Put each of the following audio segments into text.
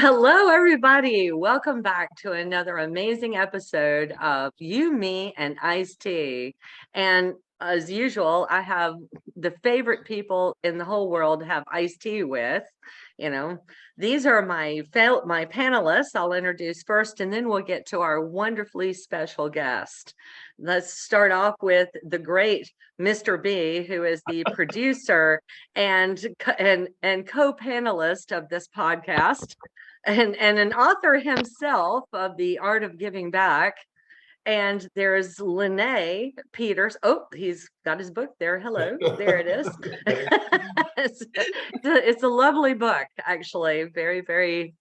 Hello, everybody. Welcome back to another amazing episode of You, Me, and ICED. And as usual, I have the favorite people in the whole world to have iced tea with. You know, these are my panelists. I'll introduce first, and then we'll get to our wonderfully special guest. Let's start off with the great Mr. B, who is the producer and co-panelist of this podcast and an author himself of The Art of Giving Back. And there's Lene Pieters. Oh, he's got his book there. Hello, there it is. It's a lovely book, actually. Very, very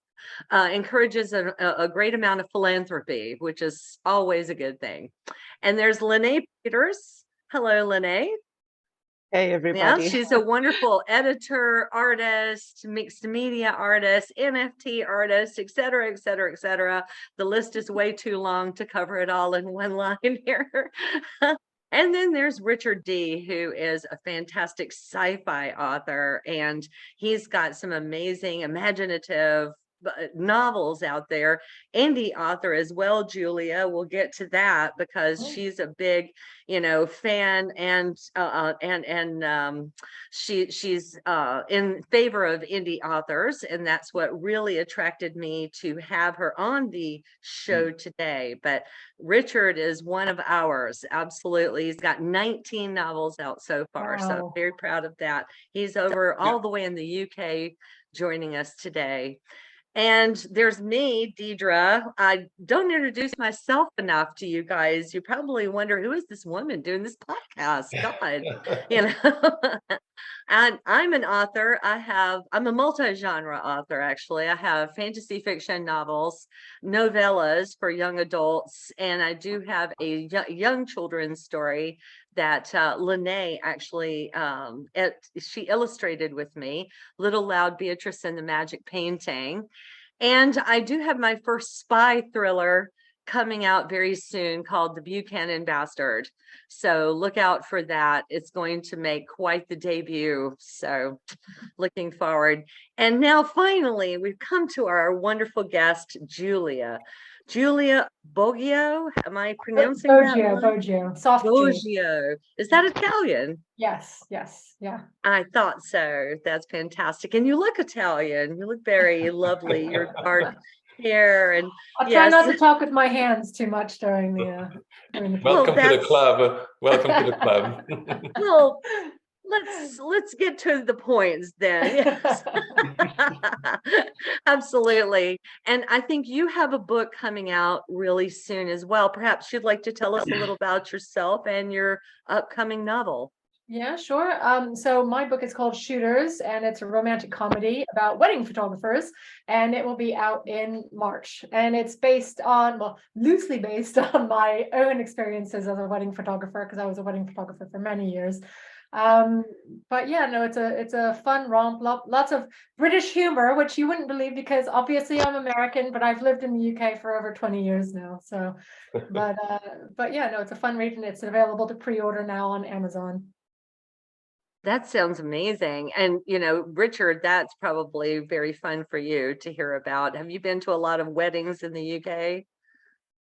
encourages a great amount of philanthropy, which is always a good thing. And there's Lene Pieters. Hello, Lene. Hey, everybody. Yeah, she's a wonderful editor, artist, mixed media artist, NFT artist, et cetera, et cetera, et cetera. The list is way too long to cover it all in one line here. And then there's Richard Dee, who is a fantastic sci-fi author, and he's got some amazing imaginative novels out there. Indie author as well, Julia. We'll get to that because she's a big, fan, and she's in favor of indie authors, and that's what really attracted me to have her on the show today. But Richard is one of ours, absolutely. He's got 19 novels out so far, so I'm very proud of that. He's over all the way in the UK joining us today. And there's me, Dedra. I don't introduce myself enough to you guys. You probably wonder, who is this woman doing this podcast? God, And I'm an author. I'm a multi-genre author, actually. I have fantasy fiction novels, novellas for young adults, and I do have a young children's story that Lene actually she illustrated with me, Little Loud Beatrice and the Magic Painting. And I do have my first spy thriller coming out very soon called The Buchanan Bastard. So look out for that. It's going to make quite the debut. So looking forward. And now finally, we've come to our wonderful guest, JuliaBoggio. Am I pronouncing that? Boggio. Soft Boggio. Is that Italian? Yes, yeah. I thought so. That's fantastic. And you look Italian. You look very lovely. Your dark hair, and I'll try not to talk with my hands too much during the Welcome to the club. Welcome to the club. Well, let's get to the points then. Yes. Absolutely. And I think you have a book coming out really soon as well. Perhaps you'd like to tell us a little about yourself and your upcoming novel. Yeah, sure. So my book is called Shooters, and it's a romantic comedy about wedding photographers, and it will be out in March. And it's loosely based on my own experiences as a wedding photographer, because I was a wedding photographer for many years. But yeah, no, it's a fun romp, lots of British humor, which you wouldn't believe because obviously I'm American, but I've lived in the UK for over 20 years now. So, but yeah, no, it's a fun read, and it's available to pre-order now on Amazon. That sounds amazing. And, Richard, that's probably very fun for you to hear about. Have you been to a lot of weddings in the UK?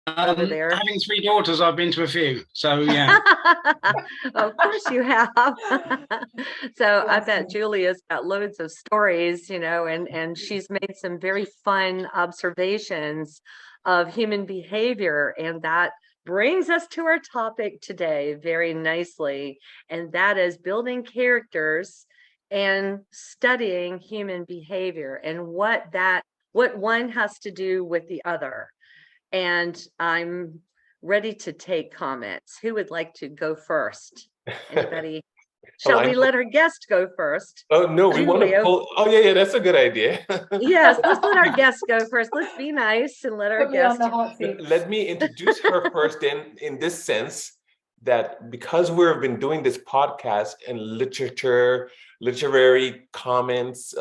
Over there? Having 3 daughters, I've been to a few. So, yeah. Of course you have. So I bet Julia's got loads of stories, and she's made some very fun observations of human behavior, and that brings us to our topic today very nicely, and that is building characters and studying human behavior and what one has to do with the other. And I'm ready to take comments. Who would like to go first? Anybody? Shall we let our guest go first? Oh, no, we want to pull. Oh, yeah, that's a good idea. Yes, let's let our guest go first. Let's be nice and let our guest. Let me introduce her first in this sense that because we've been doing this podcast and literary comments,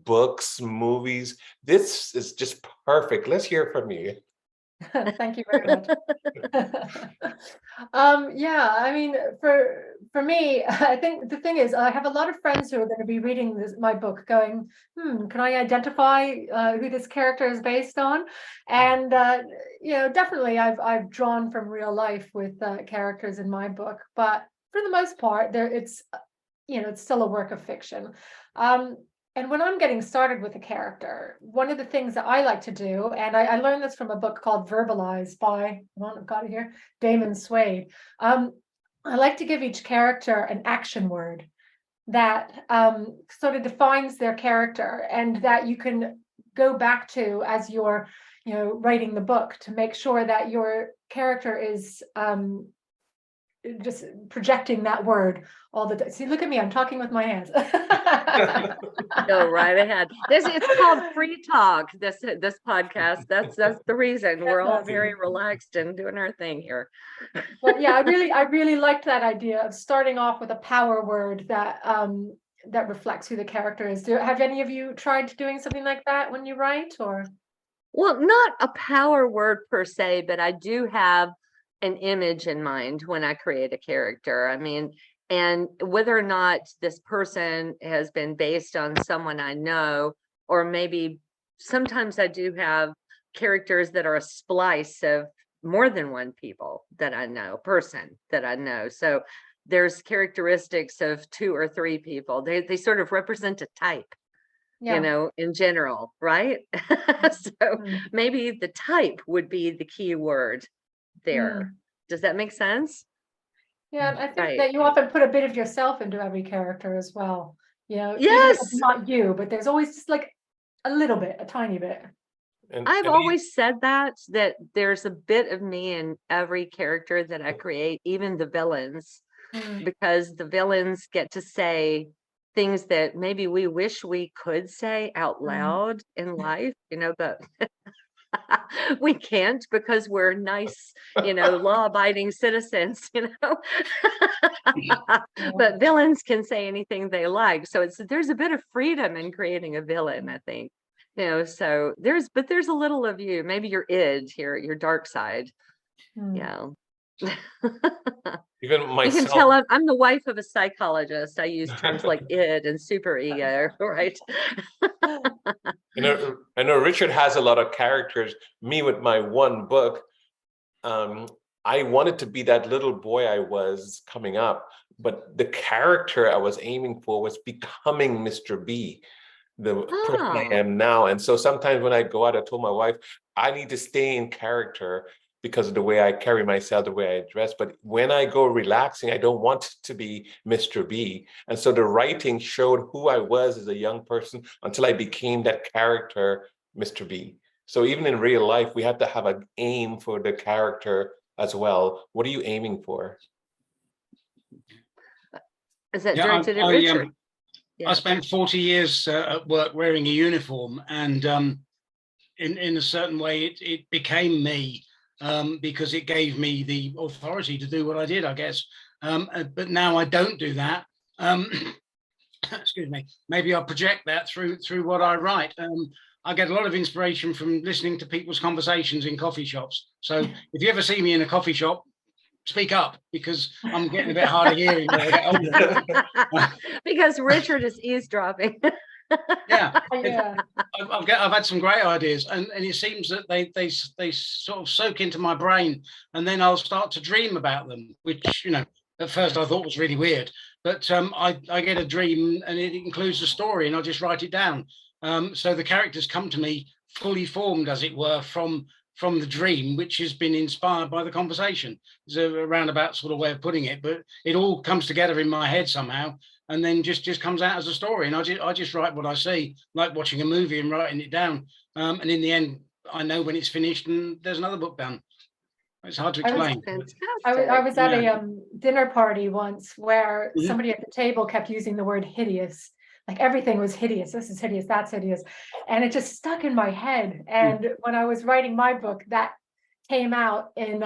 books, movies, this is just perfect. Let's hear from you. Thank you very much. Yeah, I mean, for me, I think the thing is, I have a lot of friends who are going to be reading my book, going, can I identify who this character is based on? And definitely, I've drawn from real life with characters in my book, but for the most part, it's still a work of fiction. And when I'm getting started with a character, one of the things that I like to do, and I learned this from a book called Verbalize by, I've got it here, Damon Suede. I like to give each character an action word that sort of defines their character, and that you can go back to as you're, writing the book, to make sure that your character is just projecting that word all the time. See, look at me, I'm talking with my hands. Go right ahead. It's called free talk. This podcast. That's the reason we're all very relaxed and doing our thing here. But yeah, I really liked that idea of starting off with a power word that reflects who the character is. Have any of you tried doing something like that when you write, or? Well, not a power word per se, but I do have an image in mind when I create a character. I mean, and whether or not this person has been based on someone I know, or maybe sometimes I do have characters that are a splice of more than one person that I know. So there's characteristics of 2 or 3 people. They sort of represent a type, in general, right? So maybe the type would be the key word there. Does that make sense? Yeah, I think that you often put a bit of yourself into every character as well. Even if Yes. it's not you, but there's always just like a little bit, a tiny bit. I've always said that there's a bit of me in every character that I create, even the villains, because the villains get to say things that maybe we wish we could say out loud in life, but we can't, because we're nice, law-abiding citizens, but villains can say anything they like. So there's a bit of freedom in creating a villain, I think, so there's a little of you, maybe your id here, your dark side. Yeah. Even myself. You can tell I'm the wife of a psychologist. I use terms like id and super ego, right? I know Richard has a lot of characters. Me, with my one book, I wanted to be that little boy I was coming up, but the character I was aiming for was becoming Mr. B, the person I am now. And so sometimes when I go out, I told my wife, I need to stay in character because of the way I carry myself, the way I dress. But when I go relaxing, I don't want to be Mr. B. And so the writing showed who I was as a young person until I became that character, Mr. B. So even in real life, we have to have an aim for the character as well. What are you aiming for? Is that directed at Richard? I spent 40 years at work wearing a uniform, and in a certain way, it became me. Because it gave me the authority to do what I did, I guess. But now I don't do that. Excuse me. Maybe I project that through what I write. I get a lot of inspiration from listening to people's conversations in coffee shops. So if you ever see me in a coffee shop, speak up, because I'm getting a bit hard of hearing when I get older. Because Richard is eavesdropping. Yeah. I've had some great ideas, and it seems that they sort of soak into my brain, and then I'll start to dream about them, which at first I thought was really weird, but I get a dream and it includes a story, and I'll just write it down. So the characters come to me fully formed, as it were, from the dream, which has been inspired by the conversation. It's a roundabout sort of way of putting it, but it all comes together in my head somehow, and then just comes out as a story. And I just write what I see, like watching a movie and writing it down. And in the end, I know when it's finished and there's another book done. It's hard to explain. I was at a dinner party once where somebody at the table kept using the word hideous. Like everything was hideous. This is hideous. That's hideous. And it just stuck in my head. And when I was writing my book, that came out in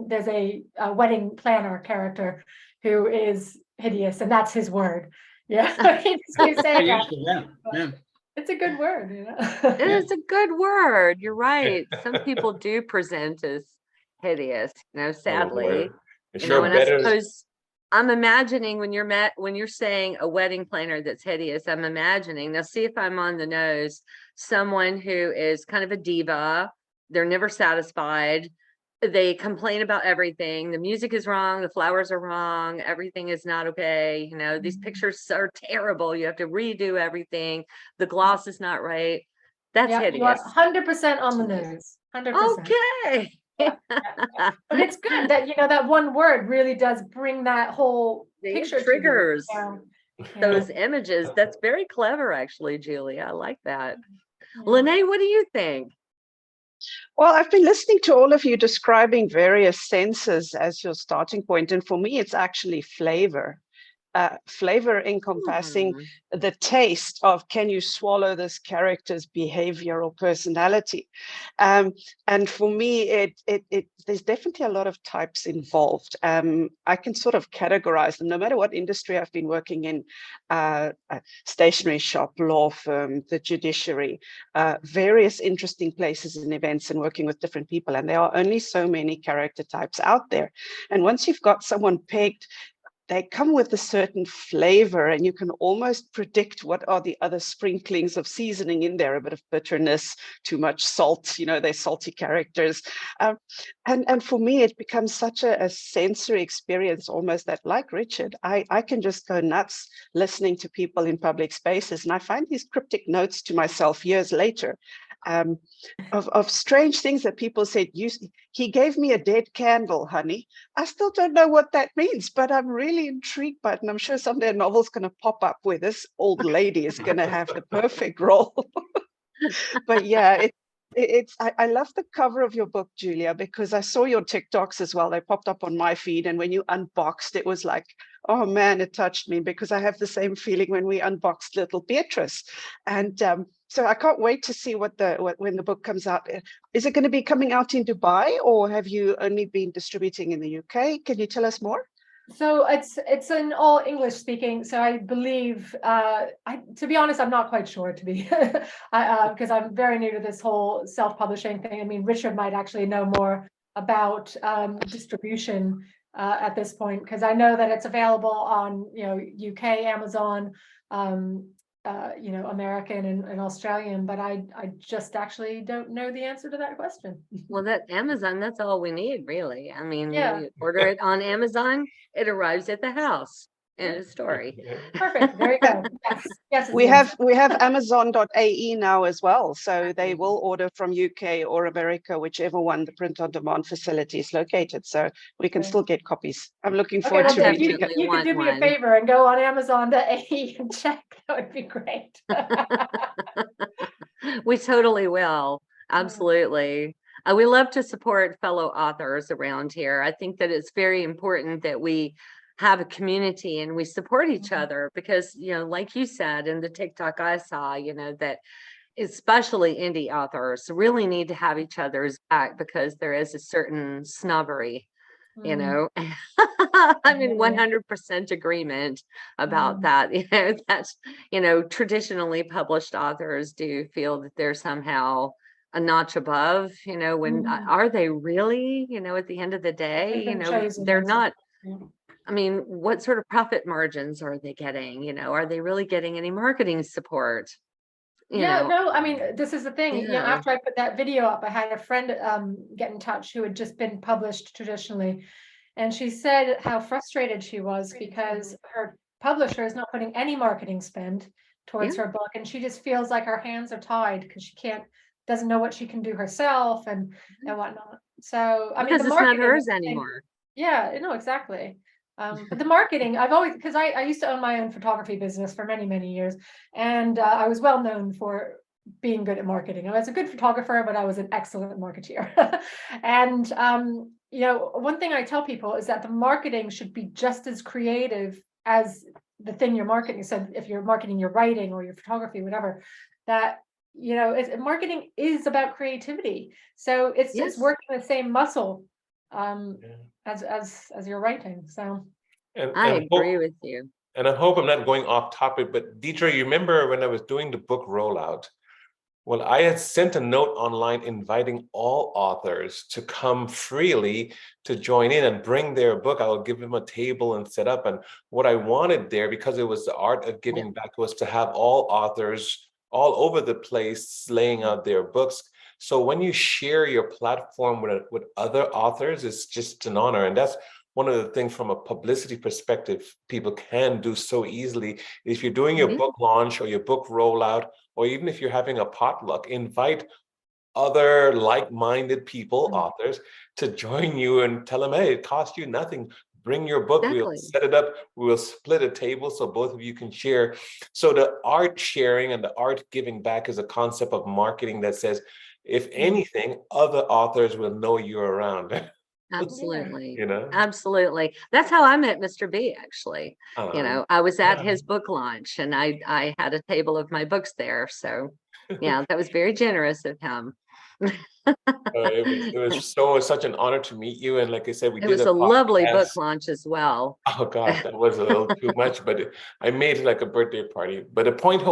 there's a wedding planner character who is hideous, and that's his word. Yeah. He saying that. It's a good word, It is a good word. You're right. Some people do present as hideous, sadly. It's And I suppose I'm imagining when you're saying a wedding planner that's hideous, I'm imagining, now see if I'm on the nose, someone who is kind of a diva. They're never satisfied. They complain about everything. The music is wrong. The flowers are wrong. Everything is not okay. These pictures are terrible. You have to redo everything. The gloss is not right. That's Yeah, you are hideous. 100% on the nose. 100%. Okay. But it's good that that one word really does bring that whole picture triggers to those images. That's very clever, actually, Julia. I like that. Lene, what do you think? Well, I've been listening to all of you describing various senses as your starting point. And for me, it's actually flavor. Flavor encompassing the taste of, can you swallow this character's behavior or personality? And for me, there's definitely a lot of types involved. I can sort of categorize them, no matter what industry I've been working in, stationery shop, law firm, the judiciary, various interesting places and events, and working with different people. And there are only so many character types out there. And once you've got someone pegged, they come with a certain flavor, and you can almost predict what are the other sprinklings of seasoning in there, a bit of bitterness, too much salt, they're salty characters. And for me, it becomes such a sensory experience, almost that, like Richard, I can just go nuts listening to people in public spaces. And I find these cryptic notes to myself years later of strange things that people said. He gave me a dead candle, honey. I still don't know what that means, but I'm really intrigued by it. And I'm sure some of their novels going to pop up where this old lady is going to have the perfect role. But yeah, I love the cover of your book, Julia, because I saw your TikToks as well. They popped up on my feed, and when you unboxed, it was like, oh man, it touched me, because I have the same feeling when we unboxed little Pieters. And so I can't wait to see when the book comes out. Is it going to be coming out in Dubai, or have you only been distributing in the UK? Can you tell us more? So it's in all English speaking. So I believe, to be honest, I'm not quite sure, because I'm very new to this whole self-publishing thing. I mean, Richard might actually know more about distribution at this point, because I know that it's available on UK, Amazon, American and Australian, but I just actually don't know the answer to that question. Well, that Amazon, that's all we need, really. I mean, Yeah. you order it on Amazon, it arrives at the house. End of story. Perfect. There you go. Yes. We have Amazon.ae now as well, so they will order from UK or America, whichever one the print on demand facility is located. So we can still get copies. I'm looking forward to reading it. You could do me a favor and go on Amazon.ae and check. That would be great. We totally will. Absolutely. We love to support fellow authors around here. I think that it's very important that we have a community and we support each other, because, like you said in the TikTok I saw, that especially indie authors really need to have each other's back, because there is a certain snobbery, I'm in 100% agreement about that. That's, traditionally published authors do feel that they're somehow a notch above, when are they really, at the end of the day, they're not. I mean, what sort of profit margins are they getting? Are they really getting any marketing support? No, I mean, this is the thing. After I put that video up, I had a friend get in touch who had just been published traditionally. And she said how frustrated she was because her publisher is not putting any marketing spend towards her book. And she just feels like her hands are tied because she doesn't know what she can do herself and whatnot. So, I mean, because it's not hers anymore. Yeah, no, exactly. But the marketing, I've always, because I used to own my own photography business for many, many years. And I was well known for being good at marketing. I was a good photographer, but I was an excellent marketeer. And, one thing I tell people is that the marketing should be just as creative as the thing you're marketing. So if you're marketing your writing or your photography, whatever, that, marketing is about creativity. So it's working the same muscle as your writing. So I agree with you. And I hope I'm not going off topic, but Dedra, you remember when I was doing the book rollout? Well, I had sent a note online inviting all authors to come freely to join in and bring their book. I will give them a table and set up. And what I wanted there, because it was the art of giving back, was to have all authors all over the place laying out their books. So when you share your platform with other authors, it's just an honor. And that's one of the things from a publicity perspective people can do so easily. If you're doing your book launch or your book rollout, or even if you're having a potluck, invite other like-minded people, authors, to join you and tell them, hey, it costs you nothing. Bring your book, we'll set it up, we'll split a table so both of you can share. So the art sharing and the art giving back is a concept of marketing that says, if anything, other authors will know you're around. Absolutely. You know, absolutely. That's how I met Mr. B, actually. You know, I was at his book launch and I had a table of my books there. So yeah, that was very generous of him. it was such an honor to meet you. And like I said, we It did was a lovely book podcast. launch as well. Oh gosh, that was a little too much, but I made it like a birthday party. But the point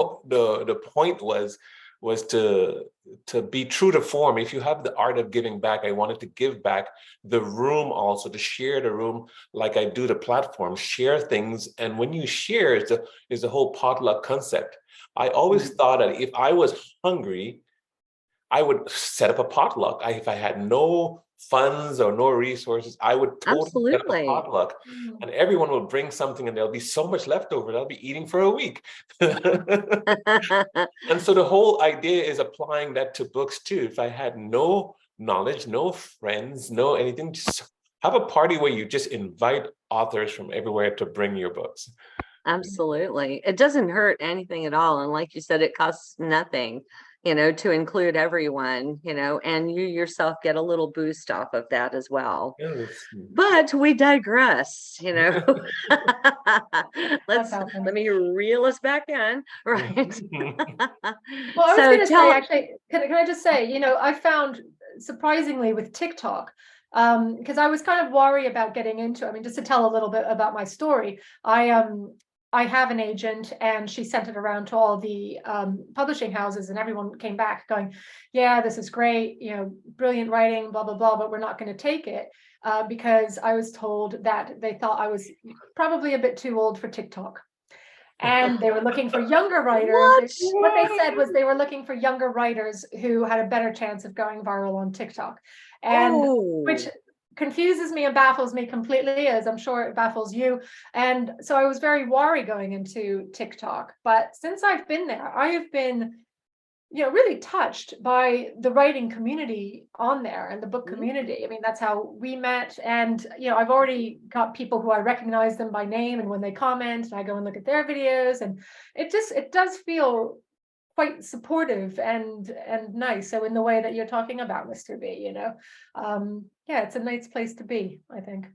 was to be true to form. If you have the art of giving back, I wanted to give back the room, also to share the room like I do the platform, share things. And when you share is the whole potluck concept. I always thought that if I was hungry, I would set up a potluck. If I had no funds or no resources, I would totally set up a potluck, and everyone will bring something, and there'll be so much left over that I'll be eating for a week. And so the whole idea is applying that to books too. If I had no knowledge, no friends, no anything, just have a party where you just invite authors from everywhere to bring your books. Absolutely. It doesn't hurt anything at all. And like you said, it costs nothing, you know, to include everyone, you know, and you yourself get a little boost off of that as well. Yes. But we digress, you know. Let me reel us back in, right? Well, I was going to say, actually, can I just say, you know, I found surprisingly with TikTok, because I was kind of worried about getting into, I mean, just to tell a little bit about my story, I have an agent, and she sent it around to all the publishing houses, and everyone came back going, yeah, this is great, you know, brilliant writing, blah, blah, blah, but we're not going to take it because I was told that they thought I was probably a bit too old for TikTok. And they were looking for younger writers. What they said was they were looking for younger writers who had a better chance of going viral on TikTok, and which confuses me and baffles me completely, as I'm sure it baffles you. And so I was very worried going into TikTok. But since I've been there, I have been, you know, really touched by the writing community on there and the book community. I mean, that's how we met. And, you know, I've already got people who I recognize them by name, and when they comment, and I go and look at their videos, and it does feel quite supportive and nice. So in the way that you're talking about, Mr. B, you know, yeah, it's a nice place to be, I think.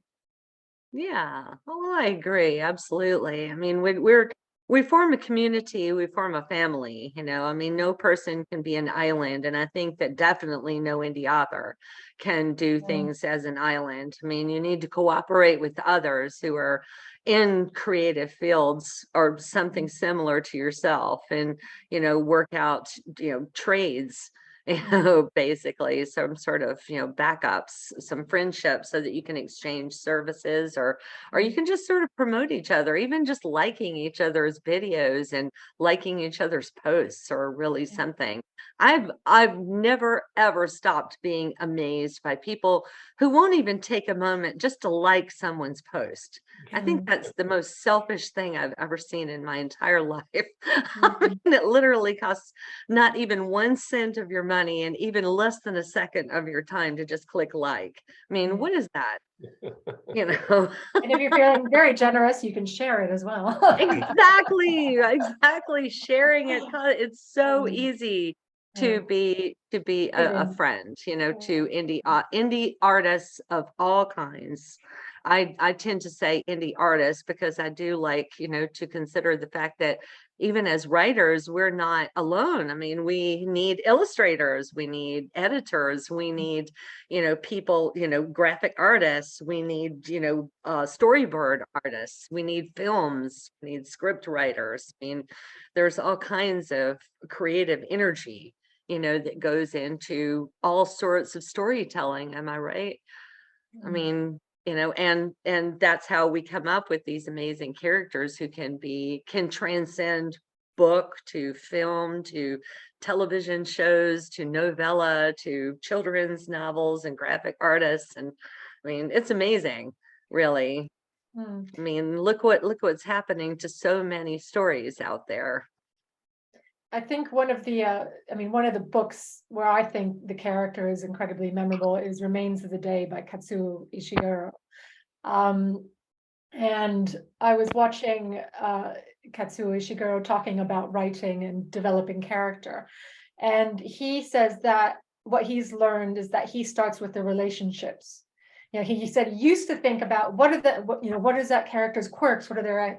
Yeah, oh, I agree. Absolutely. I mean, we form a community, we form a family, you know. I mean, no person can be an island. And I think that definitely no indie author can do things as an island. I mean, you need to cooperate with others who are in creative fields or something similar to yourself, and, you know, work out, you know, trades, you know, basically some sort of, you know, backups, some friendships, so that you can exchange services, or you can just sort of promote each other. Even just liking each other's videos and liking each other's posts are really something. I've never ever stopped being amazed by people who won't even take a moment just to like someone's post. I think that's the most selfish thing I've ever seen in my entire life. I mean, it literally costs not even 1 cent of your money and even less than a second of your time to just click like. I mean, what is that? You know. And if you're feeling very generous, you can share it as well. Exactly. Sharing it. It's so easy to be a friend, you know, to indie artists of all kinds. I tend to say indie artists because I do like, you know, to consider the fact that even as writers, we're not alone. I mean, we need illustrators, we need editors, we need, people, graphic artists, we need, storyboard artists, we need films, we need script writers. I mean, there's all kinds of creative energy, that goes into all sorts of storytelling. Am I right? I mean, and that's how we come up with these amazing characters who can transcend book to film to television shows to novella to children's novels and graphic artists. And I mean, it's amazing, really. I mean, look what's happening to so many stories out there. I think one of the books where I think the character is incredibly memorable is Remains of the Day by Katsuo Ishiguro. And I was watching Katsuo Ishiguro talking about writing and developing character. And he says that what he's learned is that he starts with the relationships. He said he used to think about what is that character's quirks, what are their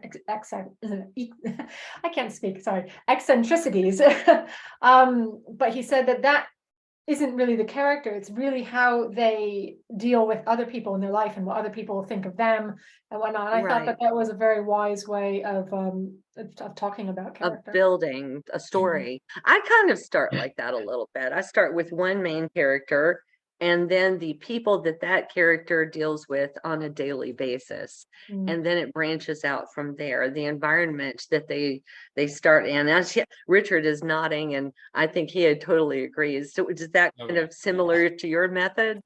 I can't speak, sorry, eccentricities. But he said that isn't really the character. It's really how they deal with other people in their life and what other people think of them and whatnot. And I thought that was a very wise way of talking about character. Of building a story. I kind of start like that a little bit. I start with one main character, and then the people that character deals with on a daily basis. And then it branches out from there, the environment that they start in. As Richard is nodding, and I think he totally agrees. So is that kind of similar to your method?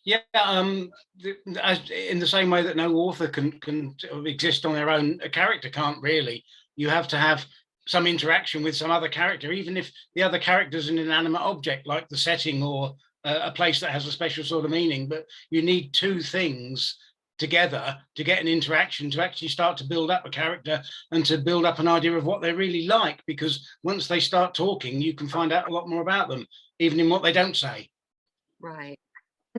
Yeah, in the same way that no author can exist on their own, a character can't really. You have to have some interaction with some other character, even if the other character is an inanimate object like the setting or a place that has a special sort of meaning. But you need two things together to get an interaction, to actually start to build up a character and to build up an idea of what they're really like, because once they start talking, you can find out a lot more about them, even in what they don't say. Right.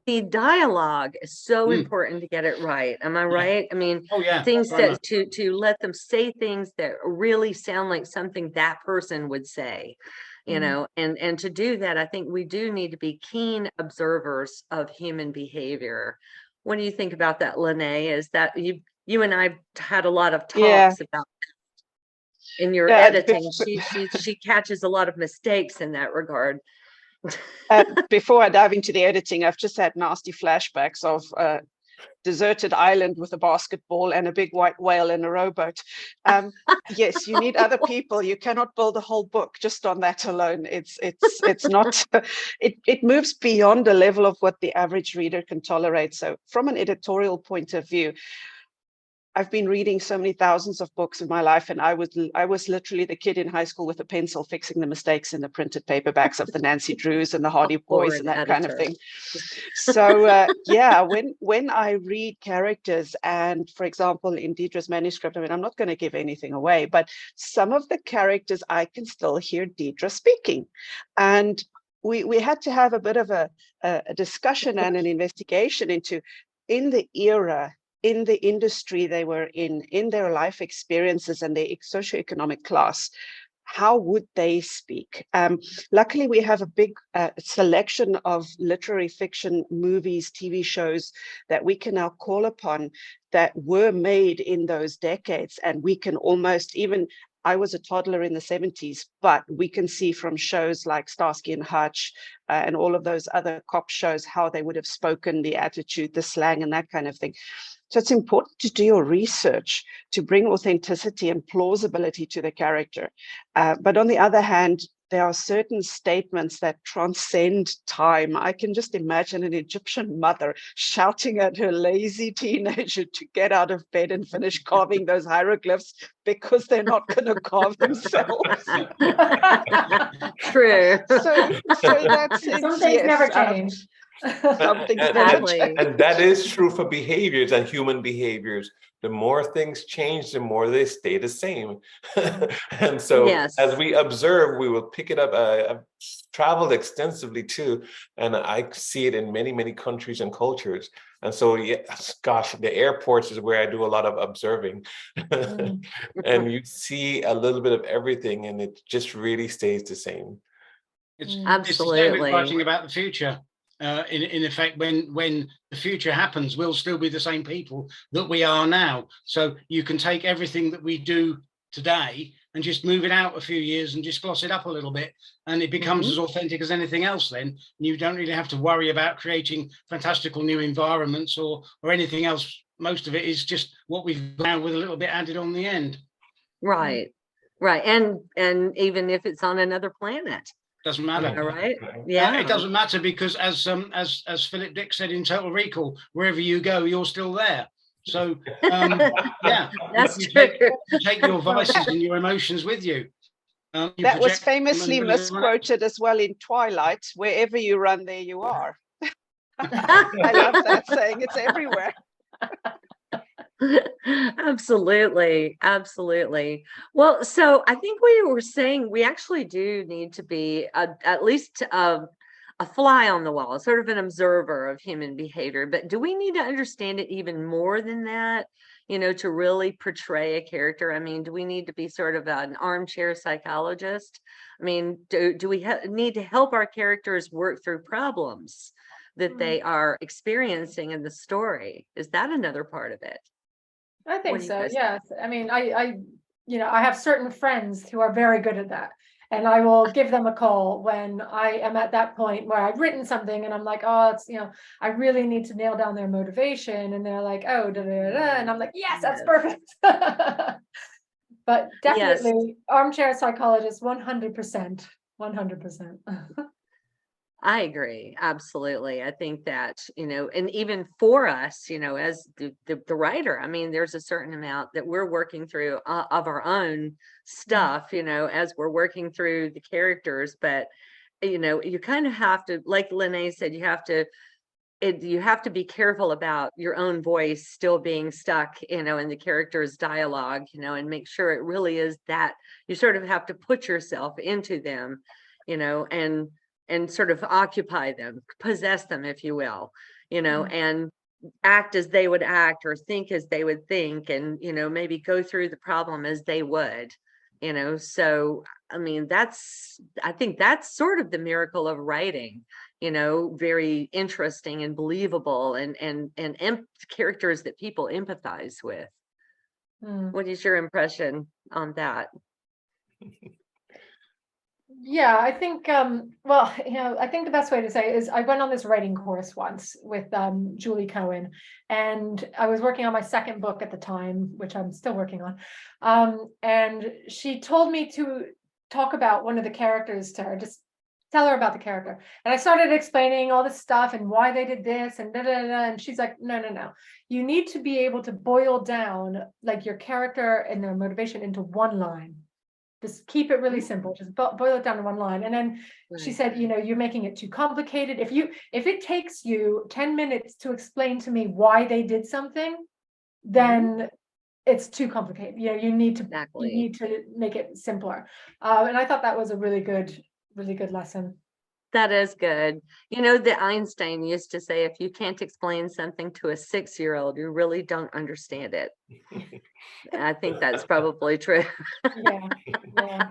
The dialogue is so important to get it right. Am I right? I mean, things that to let them say things that really sound like something that person would say, and to do that, I think we do need to be keen observers of human behavior. What do you think about that, Lene? Is that you and I had a lot of talks about that in your editing? She catches a lot of mistakes in that regard. Before I dive into the editing, I've just had nasty flashbacks of a deserted island with a basketball and a big white whale in a rowboat. Yes, you need other people. You cannot build a whole book just on that alone. It's not. It moves beyond the level of what the average reader can tolerate. So, from an editorial point of view, I've been reading so many thousands of books in my life, and I was literally the kid in high school with a pencil fixing the mistakes in the printed paperbacks of the Nancy Drews and the Hardy Boys and that kind of thing. So when I read characters, and for example in Dedra's manuscript, I mean, I'm not going to give anything away, but some of the characters I can still hear Dedra speaking, and we had to have a bit of a discussion and an investigation into, in the era, in the industry they were in their life experiences and their socioeconomic class, how would they speak? Luckily, we have a big selection of literary fiction, movies, TV shows that we can now call upon that were made in those decades. And we can almost even, I was a toddler in the 70s, but we can see from shows like Starsky and Hutch and all of those other cop shows how they would have spoken, the attitude, the slang, and that kind of thing. So it's important to do your research to bring authenticity and plausibility to the character. But on the other hand, there are certain statements that transcend time. I can just imagine an Egyptian mother shouting at her lazy teenager to get out of bed and finish carving those hieroglyphs because they're not going to carve themselves. True. So that's some things never change. Something's Exactly. And that is true for behaviors and human behaviors. The more things change, the more they stay the same. And so Yes. as we observe, we will pick it up. I've traveled extensively too, and I see it in many, many countries and cultures. And so, yes, gosh, the airports is where I do a lot of observing. And you see a little bit of everything, and it just really stays the same. It's the same with Absolutely. writing about the future. In effect, when the future happens, we'll still be the same people that we are now. So you can take everything that we do today and just move it out a few years and just gloss it up a little bit, and it becomes as authentic as anything else. Then you don't really have to worry about creating fantastical new environments or anything else. Most of it is just what we've done with a little bit added on the end. Right. Right. And even if it's on another planet. Doesn't matter. All right. Yeah. It doesn't matter, because as Philip Dick said in Total Recall, wherever you go, you're still there. So yeah, That's you true. take your vices and your emotions with you. That was famously misquoted as well in Twilight. Wherever you run, there you are. I love that saying. It's everywhere. Absolutely. Absolutely. Well, so I think we were saying we actually do need to be at least a fly on the wall, sort of an observer of human behavior. But do we need to understand it even more than that, to really portray a character? I mean, do we need to be sort of an armchair psychologist? I mean, do we need to help our characters work through problems that they are experiencing in the story? Is that another part of it? I think so. Yes. I mean, I have certain friends who are very good at that. And I will give them a call when I am at that point where I've written something and I'm like, oh, it's, I really need to nail down their motivation. And they're like, oh, da, da, da, and I'm like, yes, that's perfect. But definitely armchair psychologist, 100%. 100%. I agree. Absolutely. I think that, and even for us, as the writer, I mean, there's a certain amount that we're working through of our own stuff, as we're working through the characters. But, you kind of have to, like Lene said, you have to be careful about your own voice still being stuck, in the character's dialogue, and make sure it really is that you sort of have to put yourself into them, and sort of occupy them, possess them, if you will, and act as they would act or think as they would think, and, maybe go through the problem as they would, so, I mean, I think that's sort of the miracle of writing, very interesting and believable and characters that people empathize with. What is your impression on that? Yeah, I think, I think the best way to say it is I went on this writing course once with Julie Cohen, and I was working on my second book at the time, which I'm still working on. And she told me to talk about one of the characters to her, just tell her about the character. And I started explaining all this stuff and why they did this and da, da, da, and she's like, no. You need to be able to boil down like your character and their motivation into one line. Just keep it really simple. Just boil it down to one line. And then she said, you're making it too complicated. If it takes you 10 minutes to explain to me why they did something, then it's too complicated. You need to make it simpler. And I thought that was a really good lesson. That is good. That Einstein used to say, if you can't explain something to a 6-year-old, you really don't understand it. I think that's probably true. Yeah.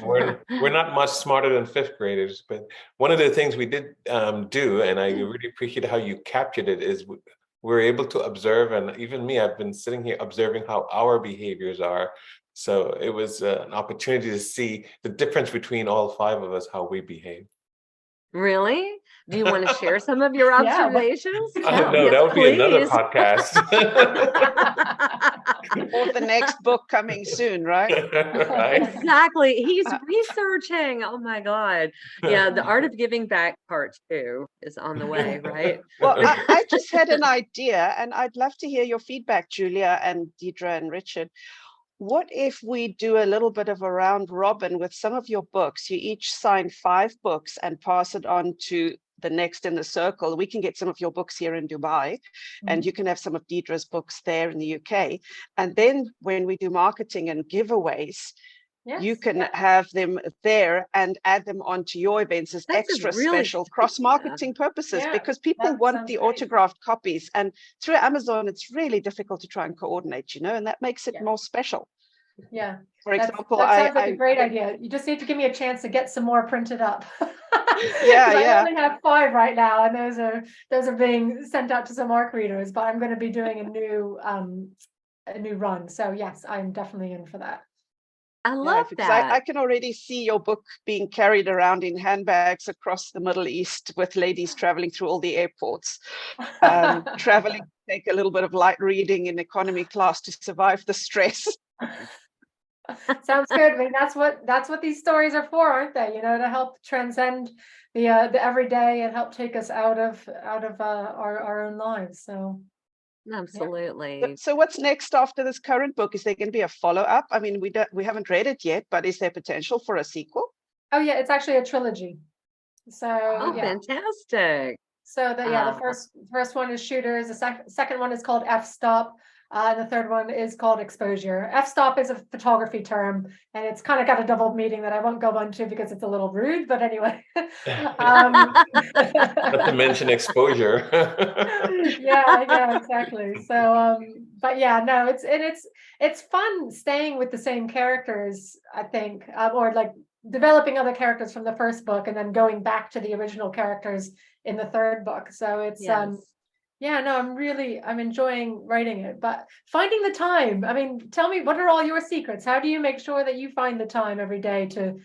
We're not much smarter than fifth graders, but one of the things we did do, and I really appreciate how you captured it, is we're able to observe, and even me, I've been sitting here observing how our behaviors are. So it was an opportunity to see the difference between all 5 of us, how we behave. Really? Do you want to share some of your observations? No, that would be another podcast. Or the next book coming soon, right? Right? Exactly. He's researching. Oh my God. Yeah, the Art of Giving Back Part 2 is on the way, right? Well, I just had an idea, and I'd love to hear your feedback, Julia and Dedra and Richard. What if we do a little bit of a round robin with some of your books? You each sign 5 books and pass it on to the next in the circle, we can get some of your books here in Dubai, and you can have some of Dedra's books there in the UK. And then when we do marketing and giveaways, you can have them there and add them onto your events as extra special cross-marketing purposes, because people want the autographed copies. And through Amazon, it's really difficult to try and coordinate, and that makes it more special. Yeah. For example, that sounds like a great idea. You just need to give me a chance to get some more printed up. I only have 5 right now, and those are being sent out to some ARC readers, but I'm going to be doing a new run. So yes, I'm definitely in for that. I love that. I can already see your book being carried around in handbags across the Middle East with ladies traveling through all the airports, traveling to take a little bit of light reading in economy class to survive the stress. Sounds good. I mean, that's what these stories are for, aren't they? To help transcend the everyday and help take us out of our own lives. So. Absolutely. Yeah. So what's next after this current book? Is there going to be a follow-up? I mean, we haven't read it yet, but is there potential for a sequel? Oh yeah, it's actually a trilogy. So fantastic. So the first one is Shooters. The second one is called F-Stop. And the third one is called Exposure. F-Stop is a photography term, and it's kind of got a double meaning that I won't go into because it's a little rude, but anyway. Not to mention exposure. yeah, exactly. So, but yeah, no, it's fun staying with the same characters, I think, or like developing other characters from the first book and then going back to the original characters in the third book. So it's I'm enjoying writing it, but finding the time. I mean, tell me, what are all your secrets? How do you make sure that you find the time every day to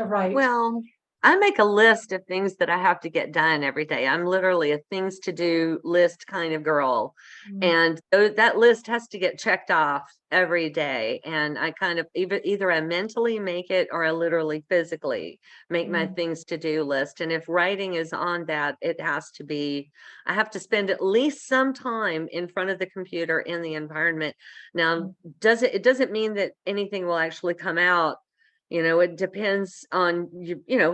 write? Well, I make a list of things that I have to get done every day. I'm literally a things to do list kind of girl. And that list has to get checked off every day. And I kind of either I mentally make it or I literally physically make my things to do list. And if writing is on that, it has to be, I have to spend at least some time in front of the computer in the environment. Now, it doesn't mean that anything will actually come out. It depends on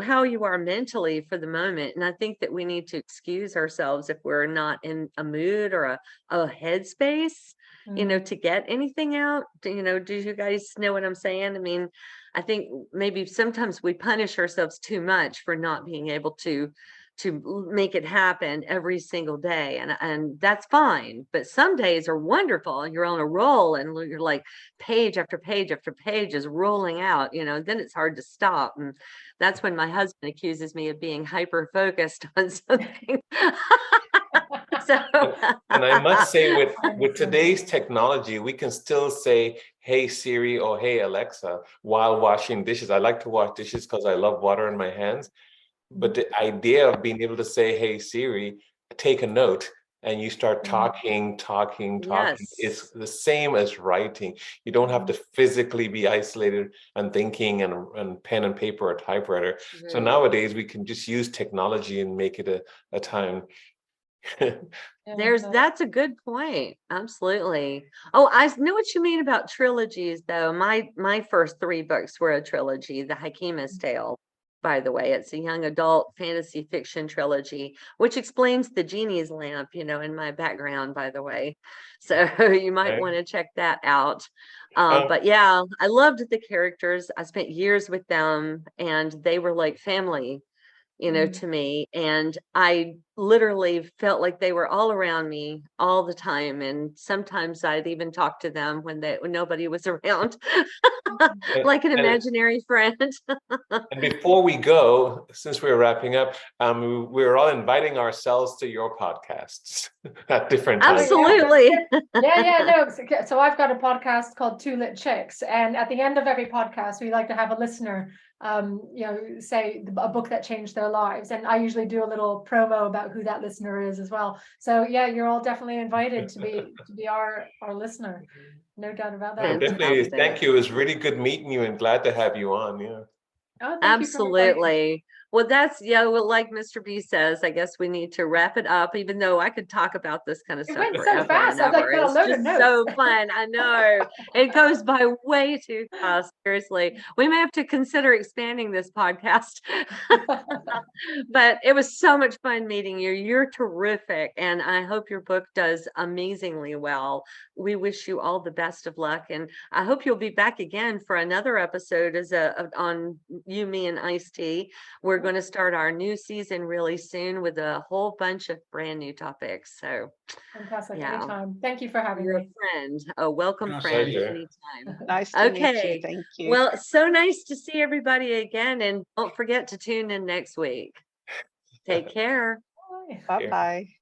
how you are mentally for the moment. And I think that we need to excuse ourselves if we're not in a mood or a headspace, to get anything out. Do you guys know what I'm saying? I mean, I think maybe sometimes we punish ourselves too much for not being able to make it happen every single day. And that's fine. But some days are wonderful and you're on a roll and you're like page after page after page is rolling out, then it's hard to stop. And that's when my husband accuses me of being hyper focused on something. And I must say, with today's technology, we can still say, hey Siri or hey Alexa while washing dishes. I like to wash dishes because I love water in my hands. But the idea of being able to say, hey, Siri, take a note, and you start talking, it's the same as writing. You don't have to physically be isolated and thinking and pen and paper or typewriter. So nowadays we can just use technology and make it a time. That's a good point. Absolutely. Oh, I know what you mean about trilogies, though. My first 3 books were a trilogy, The Hakima's Tale. By the way, it's a young adult fantasy fiction trilogy, which explains the genie's lamp, in my background, by the way. So you might want to check that out. But yeah, I loved the characters. I spent years with them and they were like family, to me. And I literally felt like they were all around me all the time. And sometimes I'd even talk to them when nobody was around, like an imaginary friend. And before we go, since we're wrapping up, we're all inviting ourselves to your podcasts at different times. Absolutely. No. So I've got a podcast called Two Lit Chicks. And at the end of every podcast, we like to have a listener say a book that changed their lives, and I usually do a little promo about who that listener is as well. So yeah, you're all definitely invited to be our listener. No doubt about that. Definitely, thank you. It was really good meeting you and glad to have you on. Oh, absolutely. Well, that's, yeah, well, like Mr. B says, I guess we need to wrap it up, even though I could talk about this kind of It stuff went so forever fast. and I've like ever. got a It's load of just so notes. fun. I know. It goes by way too fast. Seriously. We may have to consider expanding this podcast. But it was so much fun meeting you. You're terrific. And I hope your book does amazingly well. We wish you all the best of luck. And I hope you'll be back again for another episode on You, Me, and ICED. We're going to start our new season really soon with a whole bunch of brand new topics. So Fantastic. yeah. Anytime. Thank you for having You're me. a friend, a welcome Nice friend pleasure. anytime. Nice to meet you. Okay. Thank you. Well, so nice to see everybody again. And don't forget to tune in next week. Take care. Bye. Bye-bye.